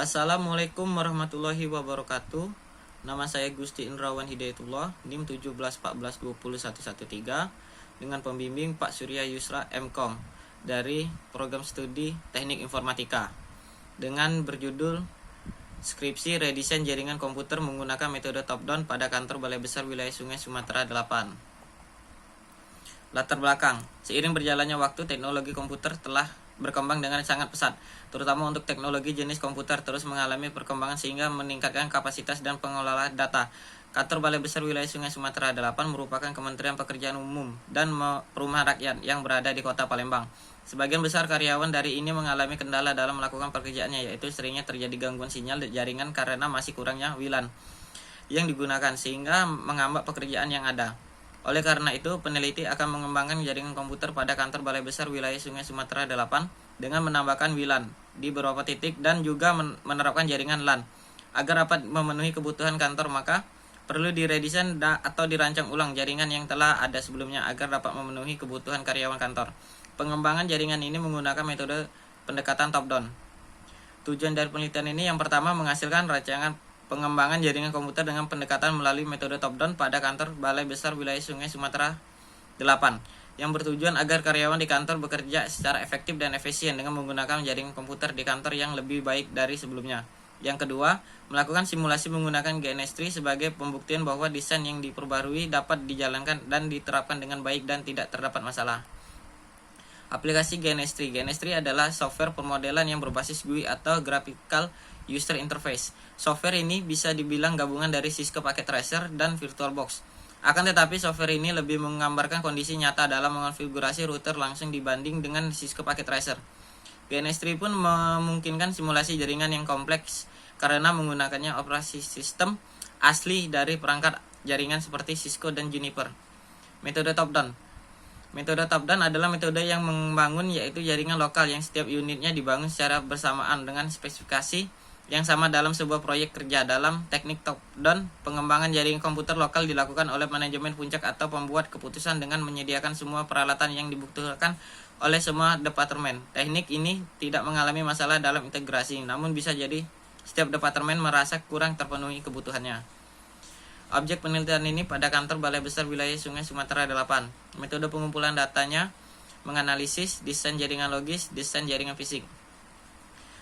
Assalamualaikum warahmatullahi wabarakatuh. Nama saya Gusti Indrawan Hidayatullah, NIM 1714201113, dengan pembimbing Pak Surya Yusra MKom dari Program Studi Teknik Informatika dengan berjudul Skripsi Redesain Jaringan Komputer menggunakan metode top-down pada kantor Balai Besar Wilayah Sungai Sumatera 8. Latar belakang. Seiring berjalannya waktu, teknologi komputer telah berkembang dengan sangat pesat, terutama untuk teknologi jenis komputer terus mengalami perkembangan sehingga meningkatkan kapasitas dan pengelolaan data. Kantor Balai Besar Wilayah Sungai Sumatera 8 merupakan Kementerian Pekerjaan Umum dan Perumahan Rakyat yang berada di Kota Palembang. Sebagian besar karyawan dari ini mengalami kendala dalam melakukan pekerjaannya, yaitu seringnya terjadi gangguan sinyal jaringan karena masih kurangnya WLAN yang digunakan sehingga menghambat pekerjaan yang ada. Oleh karena itu, peneliti akan mengembangkan jaringan komputer pada kantor Balai Besar Wilayah Sungai Sumatera 8 dengan menambahkan WLAN di beberapa titik dan juga menerapkan jaringan LAN. Agar dapat memenuhi kebutuhan kantor, maka perlu diredesain atau dirancang ulang jaringan yang telah ada sebelumnya agar dapat memenuhi kebutuhan karyawan kantor. Pengembangan jaringan ini menggunakan metode pendekatan top-down. Tujuan dari penelitian ini yang pertama menghasilkan rancangan pengembangan jaringan komputer dengan pendekatan melalui metode top-down pada kantor Balai Besar Wilayah Sungai Sumatera 8 yang bertujuan agar karyawan di kantor bekerja secara efektif dan efisien dengan menggunakan jaringan komputer di kantor yang lebih baik dari sebelumnya. Yang kedua, melakukan simulasi menggunakan GNS3 sebagai pembuktian bahwa desain yang diperbarui dapat dijalankan dan diterapkan dengan baik dan tidak terdapat masalah. Aplikasi GNS3. GNS3 adalah software pemodelan yang berbasis GUI atau Graphical User Interface. Software ini bisa dibilang gabungan dari Cisco Packet Tracer dan VirtualBox. Akan tetapi software ini lebih menggambarkan kondisi nyata dalam mengonfigurasi router langsung dibanding dengan Cisco Packet Tracer. GNS3 pun memungkinkan simulasi jaringan yang kompleks karena menggunakannya operasi sistem asli dari perangkat jaringan seperti Cisco dan Juniper. Metode top-down. Metode top-down adalah metode yang membangun yaitu jaringan lokal yang setiap unitnya dibangun secara bersamaan dengan spesifikasi yang sama dalam sebuah proyek kerja. Dalam teknik top-down, pengembangan jaringan komputer lokal dilakukan oleh manajemen puncak atau pembuat keputusan dengan menyediakan semua peralatan yang dibutuhkan oleh semua departemen. Teknik ini tidak mengalami masalah dalam integrasi, namun bisa jadi setiap departemen merasa kurang terpenuhi kebutuhannya. Objek penelitian ini pada kantor Balai Besar Wilayah Sungai Sumatera 8. Metode pengumpulan datanya menganalisis desain jaringan logis, desain jaringan fisik.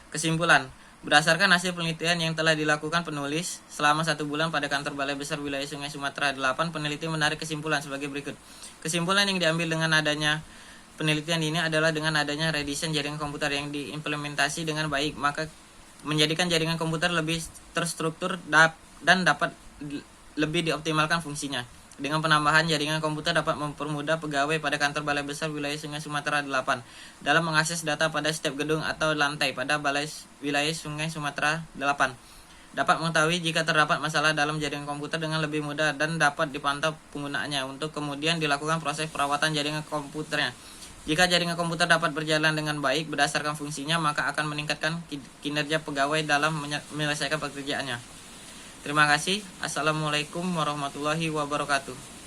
Kesimpulan, berdasarkan hasil penelitian yang telah dilakukan penulis selama 1 bulan pada kantor Balai Besar Wilayah Sungai Sumatera 8, peneliti menarik kesimpulan sebagai berikut. Kesimpulan yang diambil dengan adanya penelitian ini adalah dengan adanya redesain jaringan komputer yang diimplementasi dengan baik, maka menjadikan jaringan komputer lebih terstruktur dan dapat lebih dioptimalkan fungsinya. Dengan penambahan jaringan komputer dapat mempermudah pegawai pada kantor Balai Besar Wilayah Sungai Sumatera 8 dalam mengakses data pada setiap gedung atau lantai pada Balai Wilayah Sungai Sumatera 8. Dapat mengetahui jika terdapat masalah dalam jaringan komputer dengan lebih mudah dan dapat dipantau penggunaannya untuk kemudian dilakukan proses perawatan jaringan komputernya. Jika jaringan komputer dapat berjalan dengan baik berdasarkan fungsinya, maka akan meningkatkan kinerja pegawai dalam menyelesaikan pekerjaannya. Terima kasih. Assalamualaikum warahmatullahi wabarakatuh.